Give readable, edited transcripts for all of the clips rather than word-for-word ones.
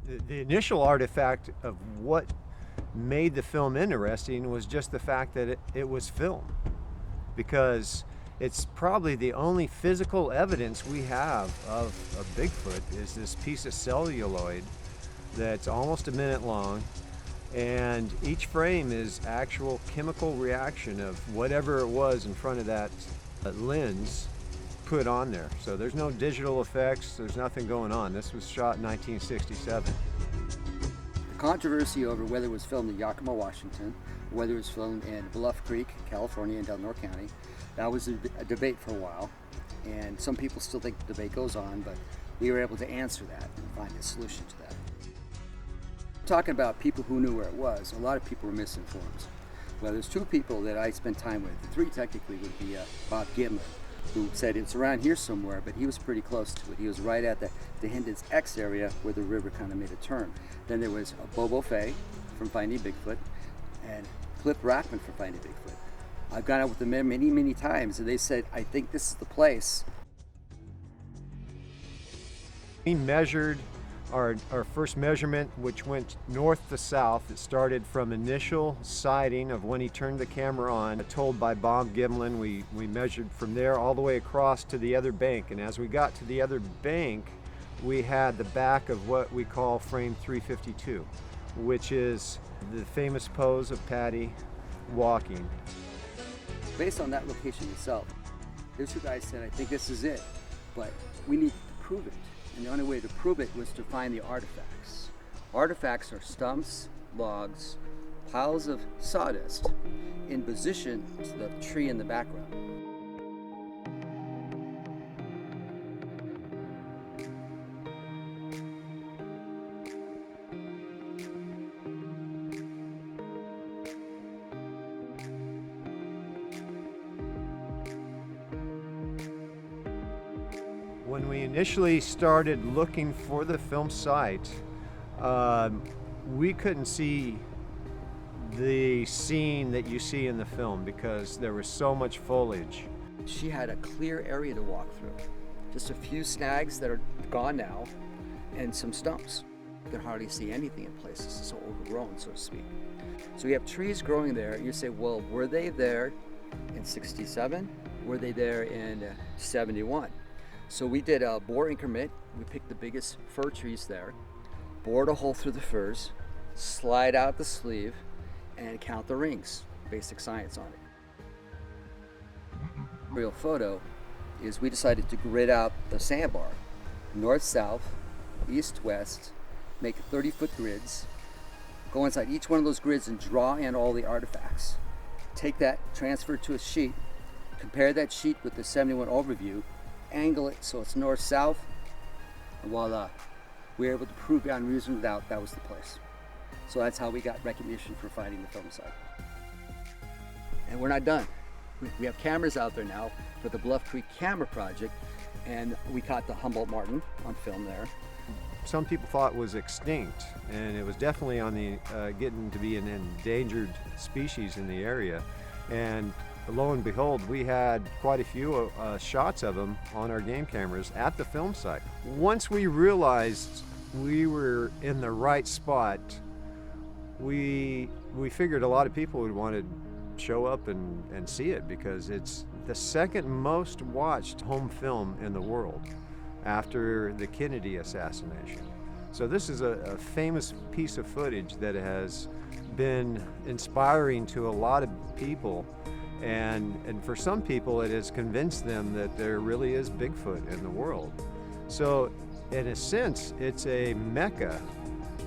The initial artifact of what made the film interesting was just the fact that it was film, because it's probably the only physical evidence we have of Bigfoot is this piece of celluloid that's almost a minute long, and each frame is actual chemical reaction of whatever it was in front of that lens put on there. So there's no digital effects, there's nothing going on. This was shot in 1967. The controversy over whether it was filmed in Yakima, Washington, or whether it was filmed in Bluff Creek, California, in Delaware County, that was a debate for a while, and some people still think the debate goes on, but we were able to answer that and find a solution to that. Talking about people who knew where it was, a lot of people were misinformed. Well, there's two people that I spent time with. Three technically would be Bob Gimlin, who said it's around here somewhere, but he was pretty close to it. He was right at the Hindens X area where the river kind of made a turn. Then there was Bobo Fay from Finding Bigfoot and Cliff Rackman from Finding Bigfoot. I've gone out with them many, many times, and they said, I think this is the place. We measured our first measurement, which went north to south. It started from initial sighting of when he turned the camera on, told by Bob Gimlin. We measured from there all the way across to the other bank, and as we got to the other bank, we had the back of what we call frame 352, which is the famous pose of Patty walking. Based on that location itself, those two guys said, I think this is it, but we need to prove it. And the only way to prove it was to find the artifacts. Artifacts are stumps, logs, piles of sawdust in position to the tree in the background. When we initially started looking for the film site, we couldn't see the scene that you see in the film because there was so much foliage. She had a clear area to walk through. Just a few snags that are gone now and some stumps. You can hardly see anything in places. It's so overgrown, so to speak. So you have trees growing there, and you say, well, were they there in 67? Were they there in 71? So we did a bore increment. We picked the biggest fir trees there, bored a hole through the firs, slide out the sleeve, and count the rings. Basic science on it. Real photo is we decided to grid out the sandbar, north-south, east-west, make 30-foot grids, go inside each one of those grids and draw in all the artifacts. Take that, transfer it to a sheet, compare that sheet with the 71 overview, angle it so it's north-south, and voila, we were able to prove beyond reasonable doubt that was the place. So that's how we got recognition for finding the film site. And we're not done. We have cameras out there now for the Bluff Creek Camera Project, and we caught the Humboldt Martin on film there. Some people thought it was extinct, and it was definitely on the getting to be an endangered species in the area. And lo and behold, we had quite a few shots of them on our game cameras at the film site. Once we realized we were in the right spot, we figured a lot of people would want to show up and see it, because it's the second most watched home film in the world after the Kennedy assassination. So this is a famous piece of footage that has been inspiring to a lot of people. And for some people, it has convinced them that there really is Bigfoot in the world. So in a sense, it's a mecca,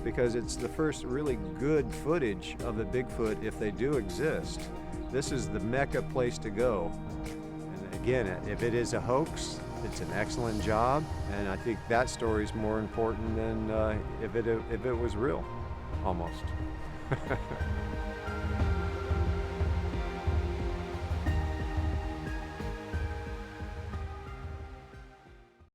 because it's the first really good footage of a Bigfoot if they do exist. This is the mecca place to go. And again, if it is a hoax, it's an excellent job, and I think that story is more important than if it was real, almost.